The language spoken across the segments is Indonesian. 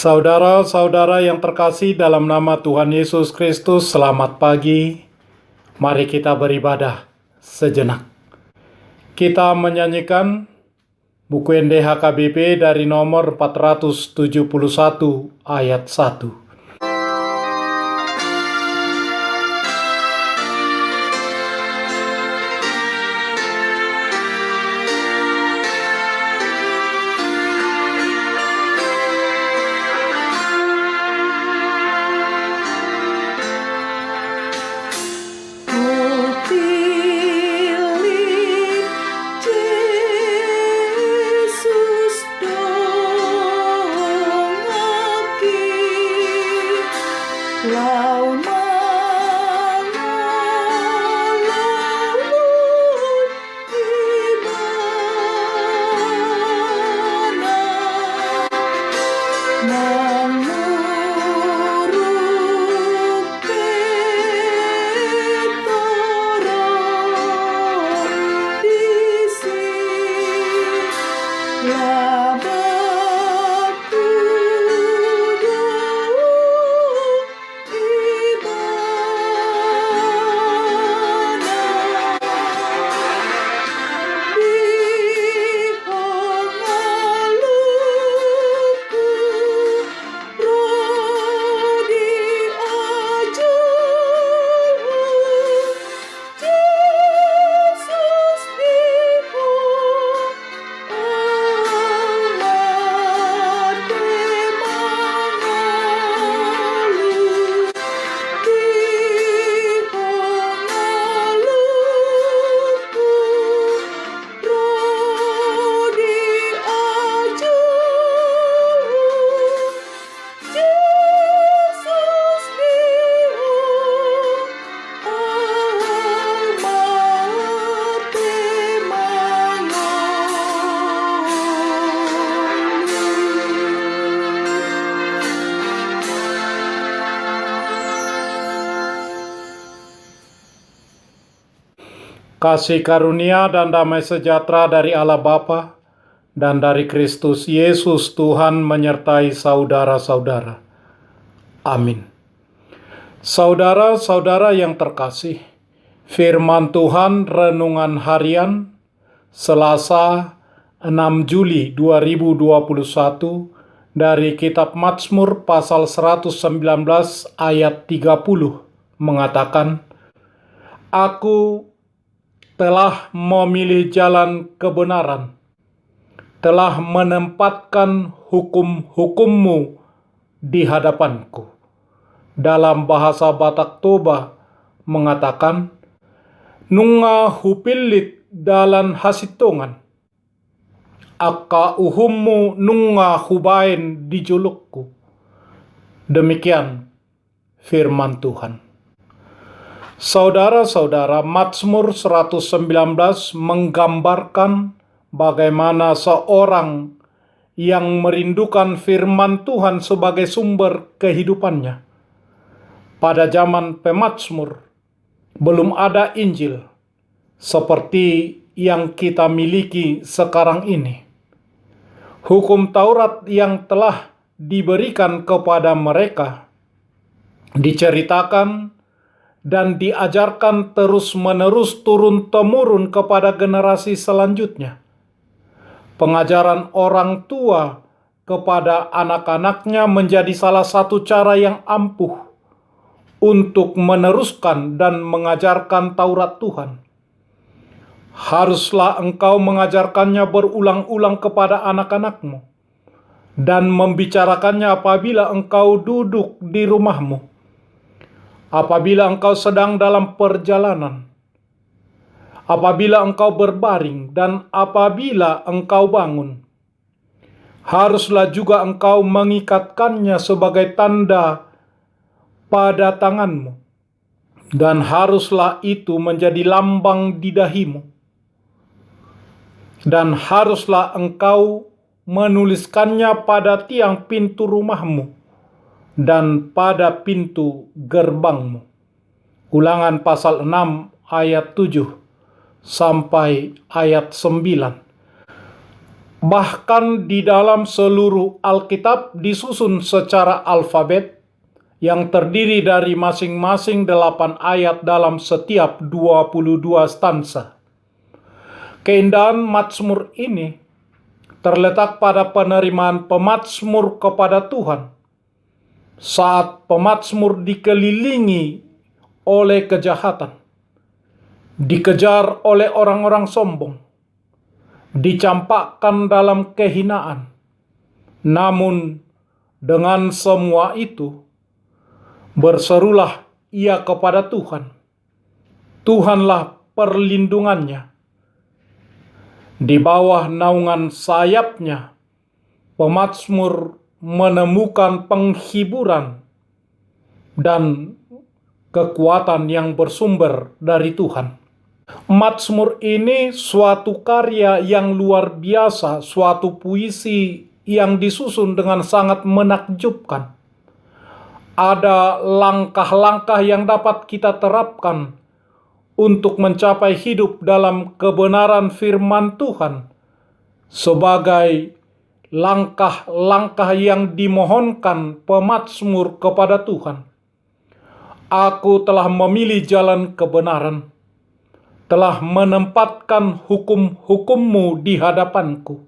Saudara-saudara yang terkasih dalam nama Tuhan Yesus Kristus, selamat pagi. Mari kita beribadah sejenak. Kita menyanyikan buku NDHKBP dari nomor 471 ayat 1. Kasih karunia dan damai sejahtera dari Allah Bapa dan dari Kristus Yesus Tuhan menyertai saudara-saudara. Amin. Saudara-saudara yang terkasih, firman Tuhan renungan harian Selasa 6 Juli 2021 dari kitab Mazmur pasal 119 ayat 30 mengatakan, Aku telah memilih jalan kebenaran, telah menempatkan hukum-hukum-Mu di hadapanku. Dalam bahasa Batak Toba mengatakan, Nunga hupilit dalan hasitongan, aka uhummu nunga hubain di julukku. Demikian firman Tuhan. Saudara-saudara, Mazmur 119 menggambarkan bagaimana seorang yang merindukan firman Tuhan sebagai sumber kehidupannya. Pada zaman pemazmur, belum ada Injil seperti yang kita miliki sekarang ini. Hukum Taurat yang telah diberikan kepada mereka diceritakan dan diajarkan terus-menerus turun-temurun kepada generasi selanjutnya. Pengajaran orang tua kepada anak-anaknya menjadi salah satu cara yang ampuh untuk meneruskan dan mengajarkan Taurat Tuhan. Haruslah engkau mengajarkannya berulang-ulang kepada anak-anakmu dan membicarakannya apabila engkau duduk di rumahmu, apabila engkau sedang dalam perjalanan, apabila engkau berbaring, dan apabila engkau bangun. Haruslah juga engkau mengikatkannya sebagai tanda pada tanganmu, dan haruslah itu menjadi lambang di dahimu. Dan haruslah engkau menuliskannya pada tiang pintu rumahmu dan pada pintu gerbangmu. Ulangan pasal 6 ayat 7 sampai ayat 9. Bahkan di dalam seluruh Alkitab disusun secara alfabet yang terdiri dari masing-masing 8 ayat dalam setiap 22 stansa. Keindahan Mazmur ini terletak pada penerimaan pemazmur kepada Tuhan saat pemazmur dikelilingi oleh kejahatan, dikejar oleh orang-orang sombong, dicampakkan dalam kehinaan. Namun dengan semua itu, berserulah ia kepada Tuhan. Tuhanlah perlindungannya. Di bawah naungan sayapnya, pemazmur menemukan penghiburan dan kekuatan yang bersumber dari Tuhan. Mazmur ini suatu karya yang luar biasa, suatu puisi yang disusun dengan sangat menakjubkan. Ada langkah-langkah yang dapat kita terapkan untuk mencapai hidup dalam kebenaran firman Tuhan sebagai langkah-langkah yang dimohonkan pemazmur kepada Tuhan. Aku telah memilih jalan kebenaran, telah menempatkan hukum-hukum-Mu di hadapanku.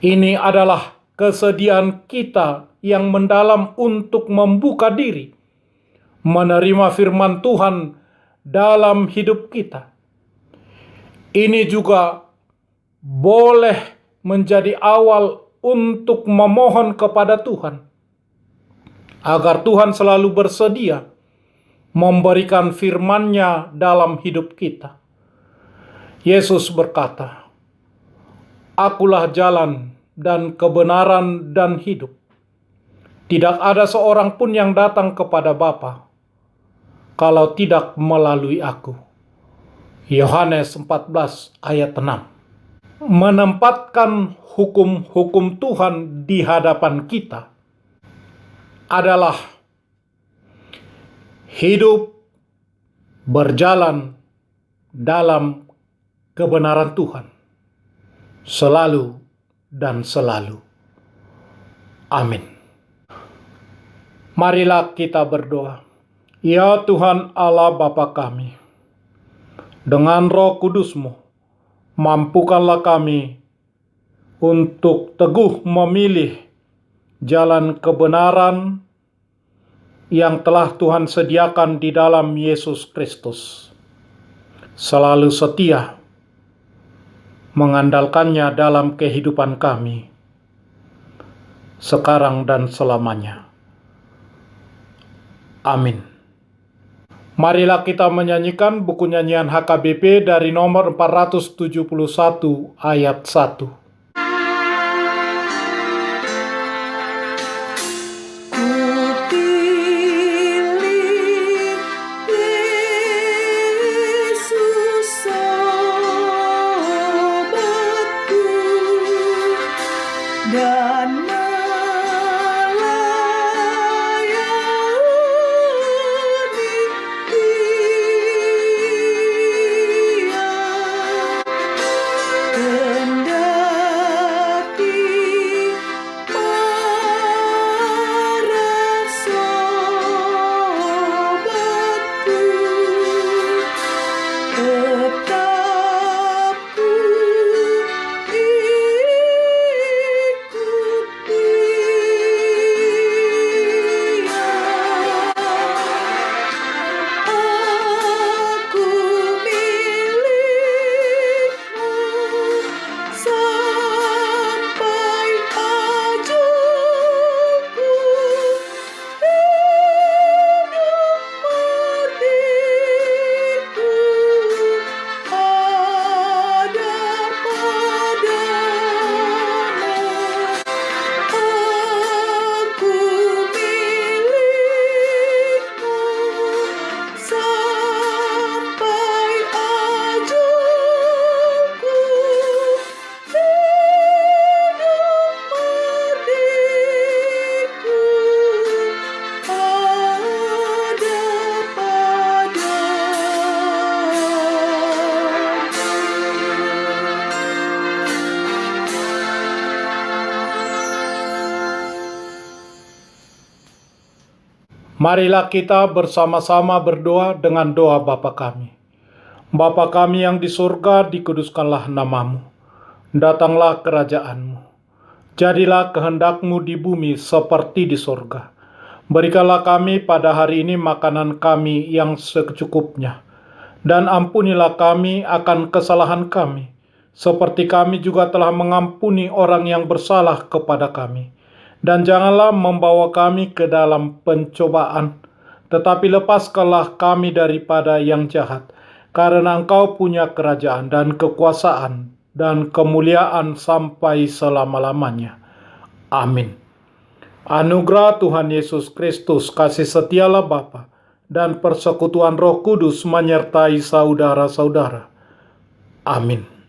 Ini adalah kesediaan kita yang mendalam untuk membuka diri, menerima firman Tuhan dalam hidup kita. Ini juga boleh menjadi awal untuk memohon kepada Tuhan, agar Tuhan selalu bersedia memberikan firman-Nya dalam hidup kita. Yesus berkata, "Akulah jalan dan kebenaran dan hidup. Tidak ada seorang pun yang datang kepada Bapa kalau tidak melalui aku." Yohanes 14 ayat 6. Menempatkan hukum-hukum Tuhan di hadapan kita adalah hidup berjalan dalam kebenaran Tuhan selalu dan selalu. Amin. Marilah kita berdoa. Ya Tuhan Allah Bapa kami, dengan Roh Kudus-Mu, mampukanlah kami untuk teguh memilih jalan kebenaran yang telah Tuhan sediakan di dalam Yesus Kristus. Selalu setia mengandalkannya dalam kehidupan kami, sekarang dan selamanya. Amin. Marilah kita menyanyikan buku nyanyian HKBP dari nomor 471 ayat 1. Kendali Marilah kita bersama-sama berdoa dengan doa Bapa kami. Bapa kami yang di surga, dikuduskanlah namamu. Datanglah kerajaanmu. Jadilah kehendak-Mu di bumi seperti di surga. Berikanlah kami pada hari ini makanan kami yang secukupnya. Dan ampunilah kami akan kesalahan kami, seperti kami juga telah mengampuni orang yang bersalah kepada kami. Dan janganlah membawa kami ke dalam pencobaan, tetapi lepaskanlah kami daripada yang jahat, karena Engkau punya kerajaan dan kekuasaan dan kemuliaan sampai selama-lamanya. Amin. Anugerah Tuhan Yesus Kristus, kasih setialah Bapa, dan persekutuan Roh Kudus menyertai saudara-saudara. Amin.